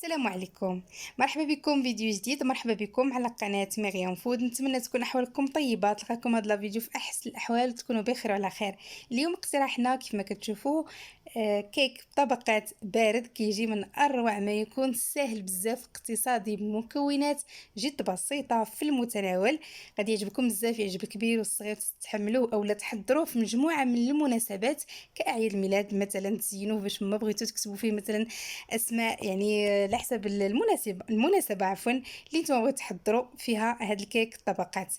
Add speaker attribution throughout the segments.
Speaker 1: السلام عليكم. مرحبا بكم فيديو جديد. مرحبا بكم على قناة مريم فود. نتمنى تكون احوالكم طيبه، تلقاكم هذا الفيديو في احسن الاحوال وتكونوا بخير وعلى خير. اليوم اقتراحنا كيف ما كتشوفوا كيك بطبقات بارد كيجي من اروع ما يكون، سهل بزاف، اقتصادي، بمكونات جد بسيطه في المتناول. غادي يعجبكم بزاف، يعجب الكبير والصغير، تستحملوه اولا تحضروه في مجموعه من المناسبات كاعياد الميلاد مثلا، تزينوه باش ما بغيتو تكتبوا فيه مثلا اسماء، يعني على حسب المناسبه عفوا اللي نتوما بغيتو تحضروا فيها هاد الكيك طبقات.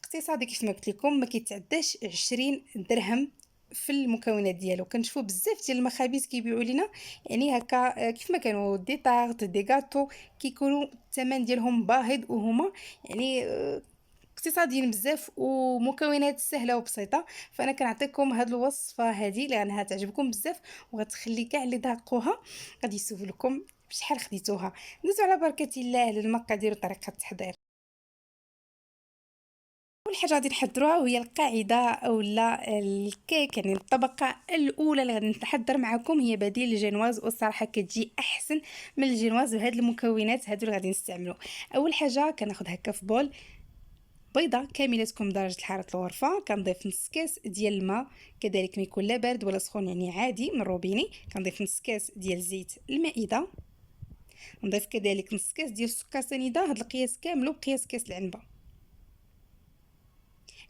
Speaker 1: اقتصادي كيف ما قلت لكم، ما كيتعداش 20 درهم في المكونات ديالو. كنشوفوا بزاف ديال المخابز كيبيعوا لنا يعني هكا كيف ما كانوا دي طارط دي غاتو، كيكونوا الثمن ديالهم باهظ، وهما يعني اقتصاديين بزاف ومكونات سهله وبسيطه. فانا كنعطيكم هاد الوصفه هذه لانها تعجبكم بزاف وغتخلي كاع اللي ذاقوها غادي يسولكم بشحال خديتوها. ندوزو على بركه الله للمقادير وطريقه التحضير. اول حاجه غادي نحضروها وهي القاعده اولا الكيك، يعني الطبقه الاولى اللي غادي نحضر معكم هي بديل الجينواز، والصراحه كتجي احسن من الجينواز. وهاد المكونات هادو اللي غادي نستعملو. اول حاجه كناخذ هكا في بول بيضه كامله تكون بدرجه حراره الغرفه، كنضيف نص كاس ديال الماء، كذلك ما يكون لا بارد ولا سخون يعني عادي من الروبيني. كنضيف نص كاس ديال زيت المائده، نضيف كذلك نص كاس ديال السكر سنيده، هذا القياس كامل بقياس كاس العنبه.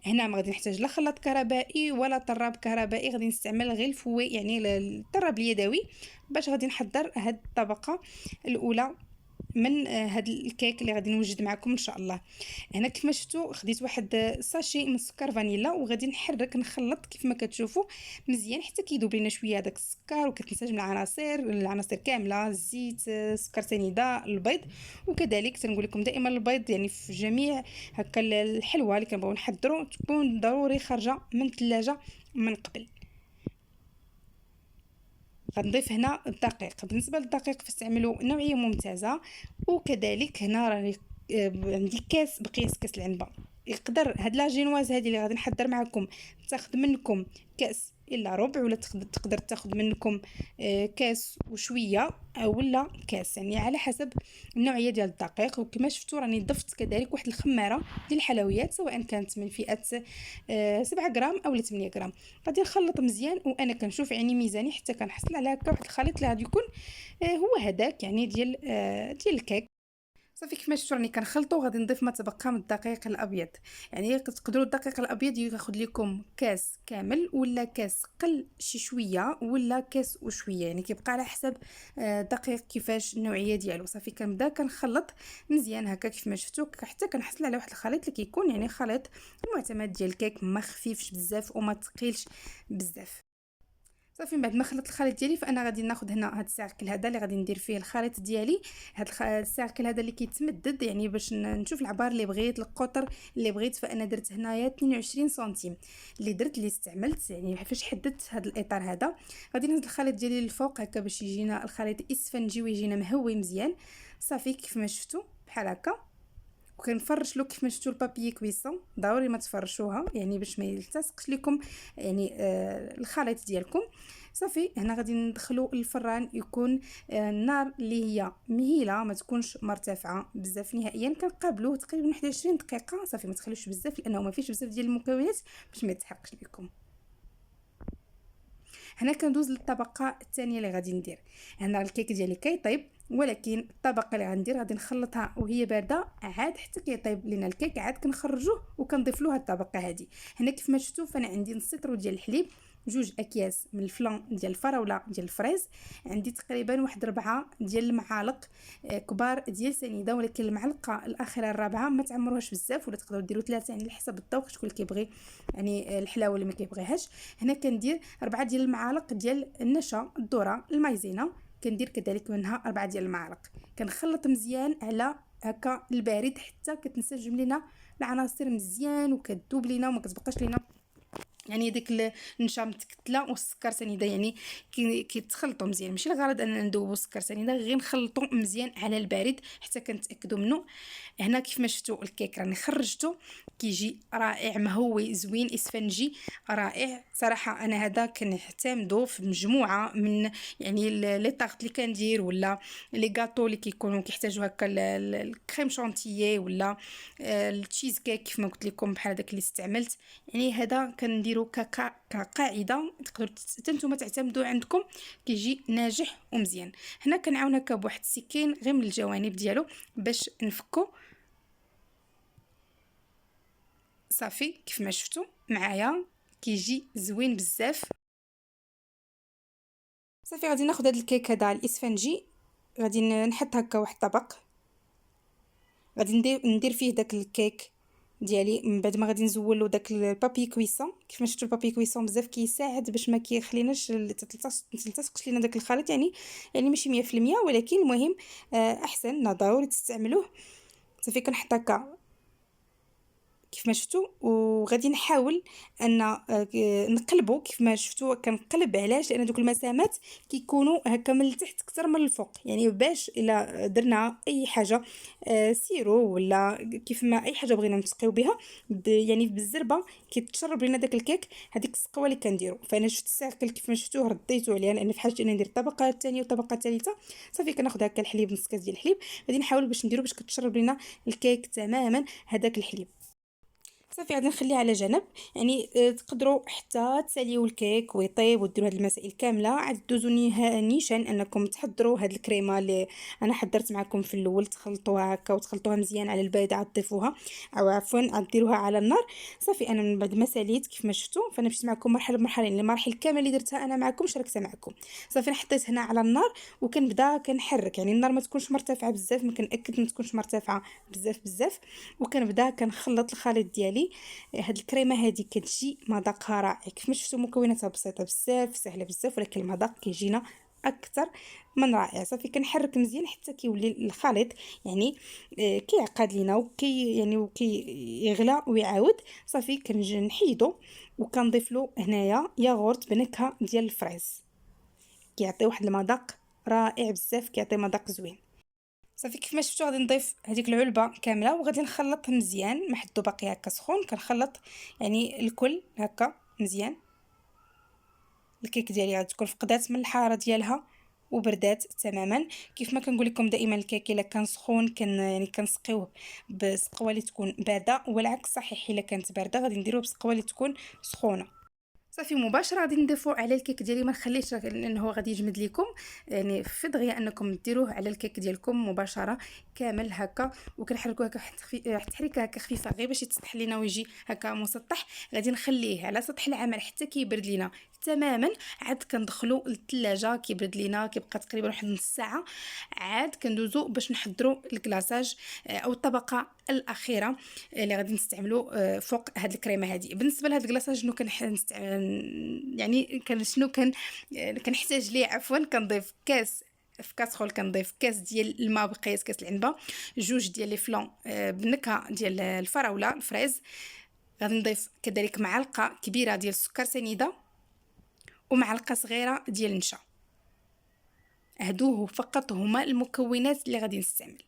Speaker 1: هنا ما غادي نحتاج لا خلاط كهربائي ولا طراب كهربائي، غادي نستعمل غير الفوي يعني الطراب اليدوي باش غادي نحضر هاد الطبقه الاولى من هاد الكيك اللي غادي نوجد معكم ان شاء الله. هنا كيف ما شفتوا خديت واحد ساشي من السكر فانيلا وغادي نحرك نخلط كيف ما كتشوفوا مزيان حتى كيذوب لنا شويه هذاك السكر وكتنسجم العناصر كامله، الزيت، سكر سنيده، البيض. وكذلك تنقول لكم دائما البيض يعني في جميع هكا الحلوى اللي كنبغيو نحضروا تكون ضروري خارجه من الثلاجه من قبل. غنضيف هنا الدقيق. بالنسبه للدقيق فاستعملوا نوعيه ممتازه. وكذلك هنا راني عندي كاس بقياس كاس العنبه. يقدر هاد لاجينواز هذه اللي غادي نحضر معكم تاخذ منكم كاس الا ربع، ولا تقدر تاخذ منكم كاس وشويه ولا كاس، يعني على حسب النوعيه ديال الدقيق. وكما شفتوا راني ضفت كذلك واحد الخماره ديال الحلويات سواء كانت من فئه 7 غرام او 8 غرام. غادي نخلط مزيان وانا كنشوف يعني ميزاني حتى كنحصل على هكا واحد الخليط اللي غادي يكون هو هذاك يعني ديال الكيك. صافي كيف ما شفتوا راني كنخلطو. غادي نضيف ما تبقى من الدقيق الابيض، يعني تقدروا الدقيق الابيض ياخذ لكم كاس كامل ولا كاس قل شي شويه ولا كاس وشويه، يعني كيبقى على حسب دقيق كيفاش النوعيه ديالو. صافي كنبدا كنخلط مزيان هكا كيف ما شفتوا حتى كنحصل على واحد الخليط اللي كيكون يعني خليط المعتمد ديال الكيك، ما خفيفش بزاف وما ثقيلش بزاف. صافي من بعد ما خلطت الخليط ديالي فانا غادي ناخذ هنا هاد الساكل هذا اللي غادي ندير فيه الخليط ديالي. هاد الساكل هذا اللي كيتمدد يعني باش نشوف العبار اللي بغيت، القطر اللي بغيت. فانا درت هنايا 22 سنتيم اللي استعملت، يعني فاش حددت هاد الاطار هذا. غادي نهز الخليط ديالي للفوق هكا باش يجينا الخليط اسفنجي ويجينا مهوي مزيان. صافي كيف ما شفتوا بحال هكا. وكنفرش له كيف ما شفتوا البابي كويسون، ضروري ما تفرشوها يعني باش ما يلتصقش لكم يعني الخليط ديالكم. صافي هنا غادي ندخلو الفران يكون النار اللي هي مهيله، ما تكونش مرتفعه بزاف نهائيا. كنقابلوه تقريبا 21 دقيقه. صافي ما تخلوش بزاف لانه ما فيش بزاف ديال المكونات باش ما يتحرقش لكم. هنا كندوز للطبقه الثانيه اللي غادي ندير. هنا الكيك ديالي كيطيب، ولكن الطبقه اللي غندير غادي نخلطها وهي بارده عاد حتى كيطيب لينا الكيك، عاد كنخرجوه وكنضيف له الطبقه هذه. هنا كيف ما شفتوا فانا عندي نص لتر ديال الحليب، جوج اكياس من الفلان ديال الفراوله ديال الفريز، عندي تقريبا واحد 4 ديال المعالق كبار ديال سنيده، ولكن المعلقه الاخيره الرابعه ما تعمروهاش بزاف، ولا تقدروا ديروا 3 يعني على حسب الذوق شكون اللي كيبغي يعني الحلاوه اللي ما كيبغيهاش. هنا كندير 4 ديال المعالق ديال النشا الذره المايزينا، كندير كذلك منها 4 ديال المعالق. كنخلط مزيان على هكا البارد حتى كتنسجم لينا العناصر مزيان وكتذوب لينا وما كتبقاش لينا يعني ديك النشا متكتله والسكر سنيده، يعني كيتخلطوا مزيان. ماشي الغرض اننا ندوبوا السكر سنيده، غير نخلطوا مزيان على البارد حتى كنتاكدوا منه. هنا كيف ما شفتوا الكيك راني خرجته، كيجي رائع مهوي زوين اسفنجي رائع صراحه. انا هذا كنعتمدو في مجموعه من يعني لي طارت اللي كندير، ولا لي غاتو اللي كيكونوا كيحتاجوا هكا الكريم شانتيي، ولا التشيز كيك كيف ما قلت لكم بحال داك اللي استعملت. يعني هذا كنديرو كقاعده تقدروا حتى نتوما تعتمدوا عندكم، كيجي ناجح ومزيان. هنا كنعاون هكا بواحد السكين غير من الجوانب ديالو باش نفكو. صافي كيف ما شفتوا معايا كيجي زوين بزاف. صافي غادي ناخذ هذا الكيك هذا الاسفنجي، غادي نحط هكا واحد الطبق، غادي ندير فيه داك الكيك ديالي. من بعد ما غادي نزولو داك البابي كويسون. كيف ما شفتوا البابي كويسون بزاف كيساعد باش ما كيخليناش تلتصقش لينا داك الخليط، يعني ماشي 100%، ولكن المهم احسن ضروري تستعملوه. صافي كنحط هكا كيف ما شفتوا، وغادي نحاول ان نقلبوا. كيف ما شفتوا كنقلب، علاش؟ لان دوك المسامات كيكونوا هكا من التحت اكثر من الفوق، يعني باش الا درنا اي حاجه سيرو ولا كيف ما اي حاجه بغينا نسقيو بها يعني بالزربه كيتشرب لنا داك الكيك. هذيك السقوه اللي كنديروا، فانا شفت الساكل كيف ما شفتوه رديته عليها لان في حاجه اني ندير الطبقه الثانيه والطبقه الثالثه. صافي كناخذ هكا الحليب، نص كاس ديال الحليب، غادي نحاول باش نديرو باش كتشرب لنا الكيك تماما هذاك الحليب. صافي غادي نخليه على جنب. يعني تقدروا حتى تساليو الكيك ويطيب وديروا هاد المسائل كامله. عاد دوزو نيشان انكم تحضروا هاد الكريمه اللي انا حضرت معكم في الاول، تخلطوها هكا وتخلطوها مزيان على البارد، عاد تضيفوها او عفوا عاد ديروها على النار. صافي انا من بعد ما ساليت كيف ما شفتوا، فانا مشيت معكم مرحله بمرحله، يعني المراحل كامله اللي درتها انا معكم شاركتها معكم. صافي انا حطيت هنا على النار وكنبدا كنحرك، يعني النار ما تكونش مرتفعه بزاف، ما كنأكد ما تكونش مرتفعه بزاف بزاف. وكنبدا كنخلط الخليط ديالي. هاد الكريمه هادي كتجي مذاقها رائع. كيف ما شفتوا مكوناتها بسيطه بزاف سهله بزاف، ولكن المذاق كيجينا اكثر من رائع. صافي كنحرك مزيان حتى كيولي الخليط يعني كيعقد لينا وكي يغلى ويعاود. صافي كنجي نحيدو وكنضيف له هنايا ياغورت بنكهه ديال الفريز، كيعطي واحد المذاق رائع بزاف، كيعطي مذاق زوين. صافي كيف ما شفتوا غادي نضيف هذيك العلبه كامله وغادي نخلط مزيان، ما حدو باقي هكا سخون. كنخلط يعني الكل هكا مزيان. الكيك ديالي غادي تكون فقدات من الحراره ديالها وبردات تماما. كيف ما كنقول لكم دائما الكيك الا كان سخون يعني كنسقيوه بسقوه اللي تكون بارده، والعكس صحيح الا كانت بارده غادي نديروه بسقوه اللي تكون سخونه. صافي مباشره غادي نضيفو على الكيك ديالي، ما نخليش لانه غادي يجمد لكم. يعني في دغيا انكم ديروه على الكيك ديالكم مباشره كامل هكا، وكنحركوه هكا واحد التحريكه هكا خفيفه غير باش يتسطح لينا ويجي هكا مسطح. غادي نخليه على سطح العمل حتى كيبرد لينا تماما. عاد كندخلو للثلاجه كيبرد لينا، كيبقى تقريبا واحد نص ساعه. عاد كندوزو باش نحضروا الكلاصاج او الطبقه الاخيره اللي غادي نستعملو فوق هاد الكريمه هادي. بالنسبه لهاد الكلاصاج شنو يعني كنحتاج ليه عفوا، كنضيف كاس في كاسرول، كنضيف كاس ديال الماء بقياس كاس العنبه، جوج ديال لي فلون بنكهه ديال الفراوله الفريز. غادي نضيف كذلك معلقه كبيره ديال السكر سنيده ومعلقه صغيره ديال النشا. هادو فقط هما المكونات اللي غادي نستعمل.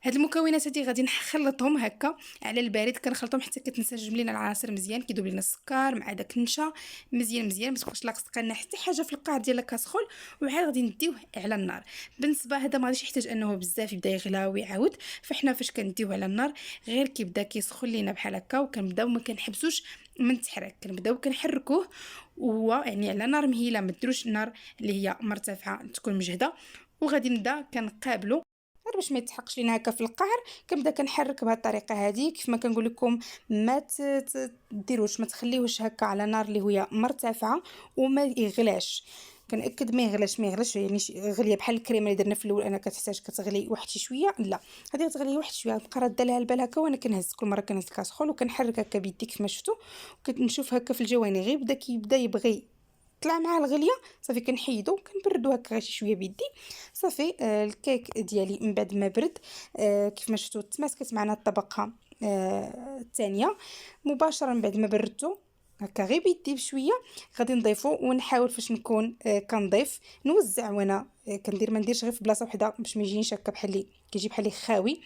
Speaker 1: هاد المكونات هادي غادي نخلطهم هكا على البارد، كنخلطهم حتى كتنسجم لينا العناصر مزيان، كيذوب لينا السكر مع داك النشا مزيان مزيان، ما تبقاش لاصقه لنا حتى حاجه في القاع ديال الكاسرول. وعاد غادي نديوه على النار. بالنسبه هذا ما غاديش يحتاج انه بزاف يبدا يغلى ويعاود، فاحنا فاش كنديوه على النار غير كيبدا كيسخن لينا بحال هكا، وكنبداو ما كنحبسوش من التحريك، كنبداو كنحركوه وهو يعني على نار مهيله، ما ديروش النار اللي هي مرتفعه تكون مجهده. وغادي نبدا كنقابلو غير باش ما يتحقش لينا هكا في القعر. كنبدا كنحرك بهذه الطريقه هذه. كيف ما كنقول لكم ما ديروش، ما تخليوش هكا على نار اللي هي مرتفعه وما يغلاش. كنأكد ما يغلاش يعني غليه بحال الكريمه اللي درنا في الاول، انا كتحتاج كتغلي واحد شي شويه. لا هذه غتغلي واحد شويه، نبقى راده لها البال هكا وانا كنهز كل مره كنهز كاسخول وكنحرك هكا بيدي كيف ما شفتوا. وكنشوف هكا في الجواني غير كيبدا يبغي طلع مع الغليه. صافي كنحيدو كنبردو هكا غير شي شويه بيدي. صافي الكيك ديالي من بعد ما برد كيف ما شفتوا تماسكت معنا الطبقه الثانيه مباشره من بعد ما بردته هكا غير بيدي بشويه غادي نضيفو ونحاول فاش نكون كنضيف نوزع وانا كندير ما نديرش غير في بلاصه وحده باش ما يجينيش هكا بحال لي كيجي بحال لي خاوي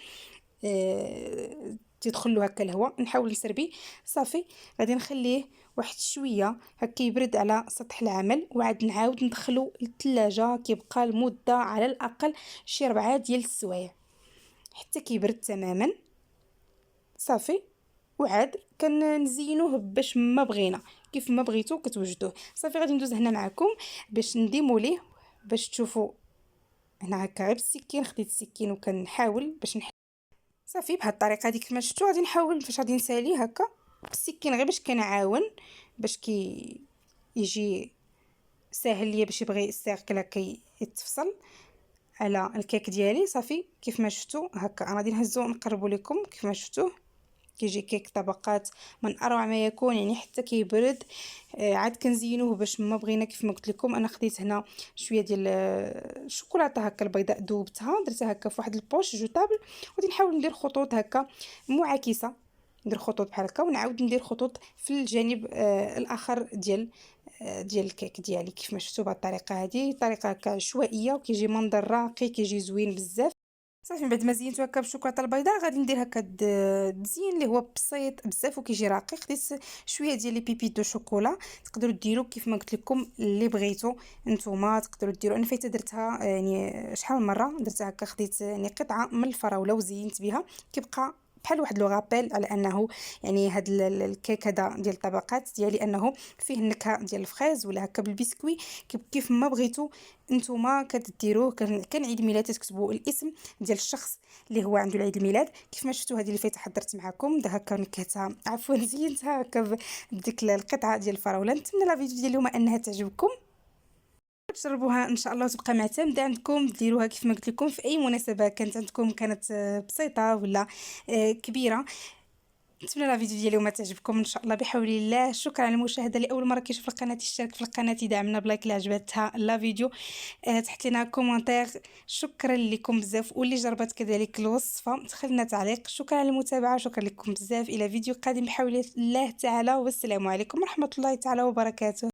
Speaker 1: تيدخل له هكا الهواء نحاول نسربيه صافي. غادي نخليه واحد شويه هكا يبرد على سطح العمل وعاد نعاود ندخلو للثلاجه كيبقى المده على الاقل شي 4 ديال السوايع حتى كيبرد تماما صافي. وعاد كنزينوه باش ما بغينا كيف ما بغيتو كتوجدوه صافي. غادي ندوز هنا معكم باش نديمو ليه باش تشوفوا هنا هكا غير بالسكين خديت السكين وكنحاول باش صافي بهاد الطريقه هذيك كما شفتوا. غادي نحاول فاش غادي نساليه هكا بالسكين غير باش كنعاون باش يجي ساهل ليا باش يبغي السيركل هكا يتفصل على الكيك ديالي صافي. كيف ما شفتوا هكا انا غادي نهزو نقربوا لكم كيف ما شفتوا كيجي كيك طبقات من اروع ما يكون يعني حتى كيبرد. عاد كنزينوه باش ما بغينا كيف ما قلت لكم. انا خديت هنا شويه ديال الشوكولاته هكا البيضاء ذوبتها درتها هكا في واحد البوش جوتابل وغادي نحاول ندير خطوط هكا معاكسه ندير خطوط بحال هكا ونعاود ندير خطوط في الجانب الاخر ديال الكيك ديالي كيف ما شفتوا بهذه الطريقه. هذه طريقه هكا عشوائيه وكيجي منظر راقي كيجي زوين بزاف صافي. من بعد ما زينتو هكا بالشوكولاته البيضاء غادي ندير هكا التزيين اللي هو بسيط بزاف وكيجي راقي. خديت شويه ديال لي بيبي دو شوكولا تقدروا ديروا كيف ما قلت لكم اللي بغيتو نتوما تقدروا ديروا. انا فايته درتها يعني شحال من مره درتها هكا خديت يعني قطعه من الفراوله وزينت بها كيبقى بحال واحد لو غابيل على انه يعني هاد الكيك هذا ديال الطبقات ديالي انه فيه النكهه ديال الفريز ولا هكا بالبسكوي كيف ما بغيتو نتوما كديروه. كان عيد ميلاد تكتبوا الاسم ديال الشخص اللي هو عنده العيد الميلاد. كيف ما شفتوا هذه اللي فايته حضرت معكم دا هكا نكهتها عفوا زينتها هكا بديك القطعه ديال الفراوله. نتمنى لا فيديو ديال اليوم انها تعجبكم تجربوها ان شاء الله وتبقى معتمده عندكم ديروها كيف ما قلت لكم في اي مناسبه كانت عندكم كانت بسيطه ولا كبيره. نتمنى لا فيديو ديال اليوم تعجبكم ان شاء الله بحول الله. شكرا على المشاهده. لاول مره كيشوف القناه يشترك في القناه يدعمنا بلايك اللي عجبتها لا فيديو تحت لنا كومونتير. شكرا لكم بزاف واللي جربت كذلك الوصفه تخلينا تعليق. شكرا على المتابعه شكرا لكم بزاف. الى فيديو قادم بحول الله تعالى والسلام عليكم ورحمه الله تعالى وبركاته.